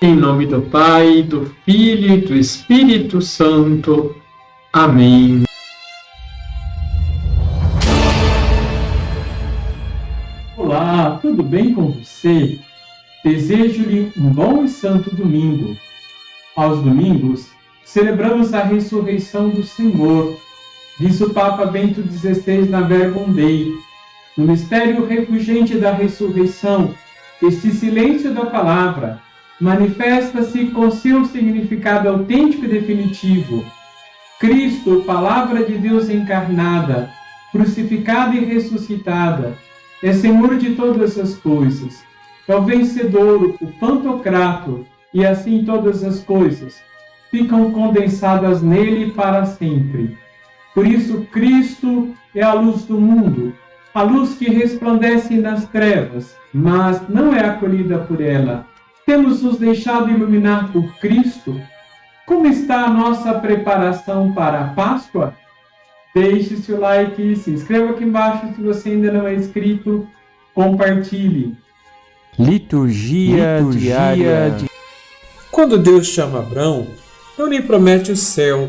Em nome do Pai, do Filho e do Espírito Santo. Amém. Olá, tudo bem com você? Desejo-lhe um bom e santo domingo. Aos domingos, celebramos a ressurreição do Senhor, diz o Papa Bento XVI na Verbum Dei. No mistério refulgente da ressurreição, este silêncio da palavra manifesta-se com seu significado autêntico e definitivo. Cristo, Palavra de Deus encarnada, crucificada e ressuscitada, é Senhor de todas as coisas, é o vencedor, o Pantocrator, e assim todas as coisas ficam condensadas nele para sempre. Por isso, Cristo é a luz do mundo, a luz que resplandece nas trevas, mas não é acolhida por ela. Temos nos deixado iluminar por Cristo? Como está a nossa preparação para a Páscoa? Deixe seu like, se inscreva aqui embaixo se você ainda não é inscrito, compartilhe. Liturgia diária. Quando Deus chama Abrão, não lhe promete o céu,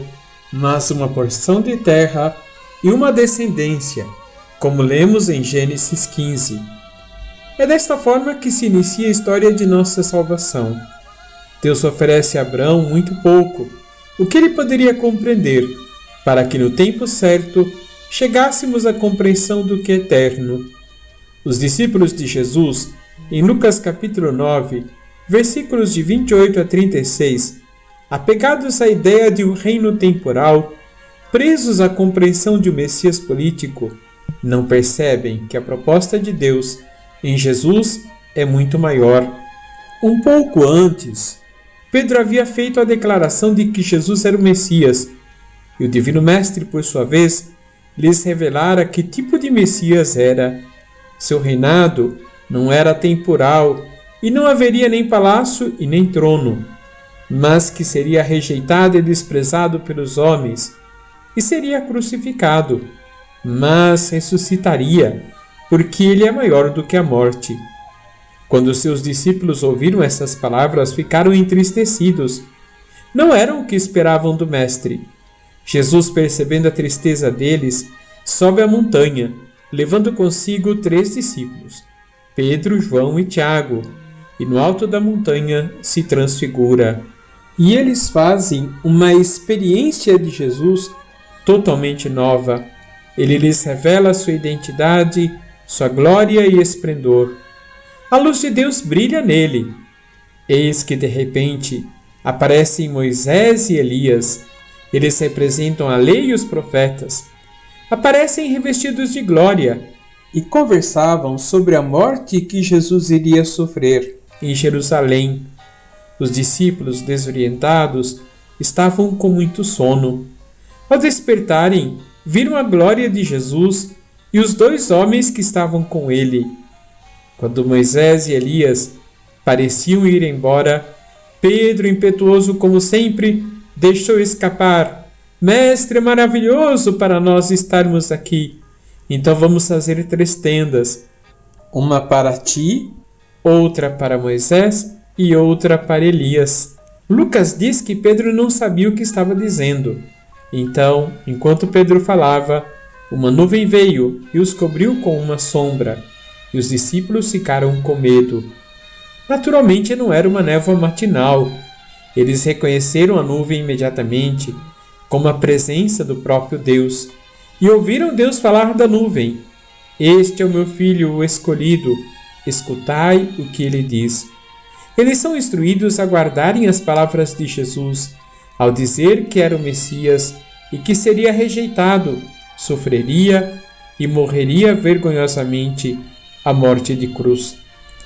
mas uma porção de terra e uma descendência, como lemos em Gênesis 15. É desta forma que se inicia a história de nossa salvação. Deus oferece a Abrão muito pouco, o que ele poderia compreender, para que no tempo certo chegássemos à compreensão do que é eterno. Os discípulos de Jesus, em Lucas capítulo 9, versículos de 28 a 36, apegados à ideia de um reino temporal, presos à compreensão de um Messias político, não percebem que a proposta de Deus em Jesus é muito maior. Um pouco antes, Pedro havia feito a declaração de que Jesus era o Messias, e o Divino Mestre, por sua vez, lhes revelara que tipo de Messias era. Seu reinado não era temporal, e não haveria nem palácio e nem trono, mas que seria rejeitado e desprezado pelos homens, e seria crucificado, mas ressuscitaria, porque ele é maior do que a morte. Quando seus discípulos ouviram essas palavras, ficaram entristecidos. Não eram o que esperavam do Mestre. Jesus, percebendo a tristeza deles, sobe a montanha, levando consigo 3 discípulos, Pedro, João e Tiago, e no alto da montanha se transfigura. E eles fazem uma experiência de Jesus totalmente nova. Ele lhes revela sua identidade, sua glória e esplendor. A luz de Deus brilha nele. Eis que, de repente, aparecem Moisés e Elias. Eles representam a lei e os profetas. Aparecem revestidos de glória e conversavam sobre a morte que Jesus iria sofrer em Jerusalém. Os discípulos, desorientados, estavam com muito sono. Ao despertarem, viram a glória de Jesus e os 2 homens que estavam com ele. Quando Moisés e Elias pareciam ir embora, Pedro, impetuoso como sempre, deixou escapar: Mestre, é maravilhoso para nós estarmos aqui. Então vamos fazer 3 tendas, uma para ti, outra para Moisés e outra para Elias. Lucas diz que Pedro não sabia o que estava dizendo. Então, enquanto Pedro falava, uma nuvem veio e os cobriu com uma sombra, e os discípulos ficaram com medo. Naturalmente não era uma névoa matinal. Eles reconheceram a nuvem imediatamente como a presença do próprio Deus, e ouviram Deus falar da nuvem: Este é o meu filho, o escolhido, escutai o que ele diz. Eles são instruídos a guardarem as palavras de Jesus, ao dizer que era o Messias e que seria rejeitado, sofreria e morreria vergonhosamente a morte de cruz.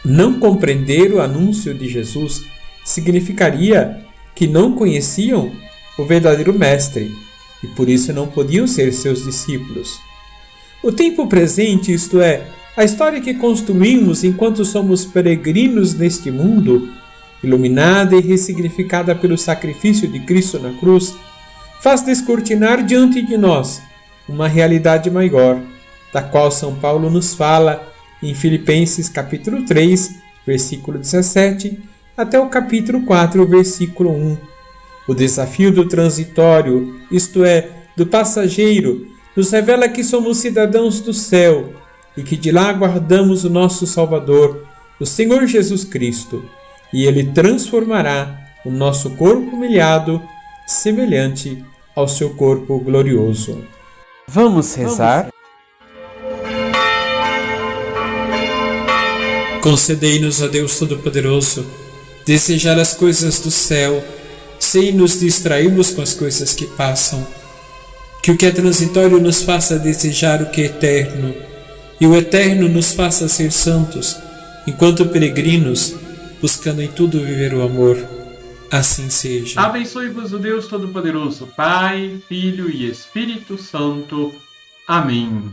Não compreender o anúncio de Jesus significaria que não conheciam o verdadeiro Mestre e por isso não podiam ser seus discípulos. O tempo presente, isto é, a história que construímos enquanto somos peregrinos neste mundo, iluminada e ressignificada pelo sacrifício de Cristo na cruz, faz descortinar diante de nós uma realidade maior, da qual São Paulo nos fala em Filipenses capítulo 3, versículo 17, até o capítulo 4, versículo 1. O desafio do transitório, isto é, do passageiro, nos revela que somos cidadãos do céu e que de lá aguardamos o nosso Salvador, o Senhor Jesus Cristo, e Ele transformará o nosso corpo humilhado semelhante ao seu corpo glorioso. Vamos rezar? Concedei-nos, ó Deus Todo-Poderoso, desejar as coisas do céu, sem nos distrairmos com as coisas que passam. Que o que é transitório nos faça desejar o que é eterno, e o eterno nos faça ser santos, enquanto peregrinos, buscando em tudo viver o amor. Assim seja. Abençoe-vos o Deus Todo-Poderoso, Pai, Filho e Espírito Santo. Amém.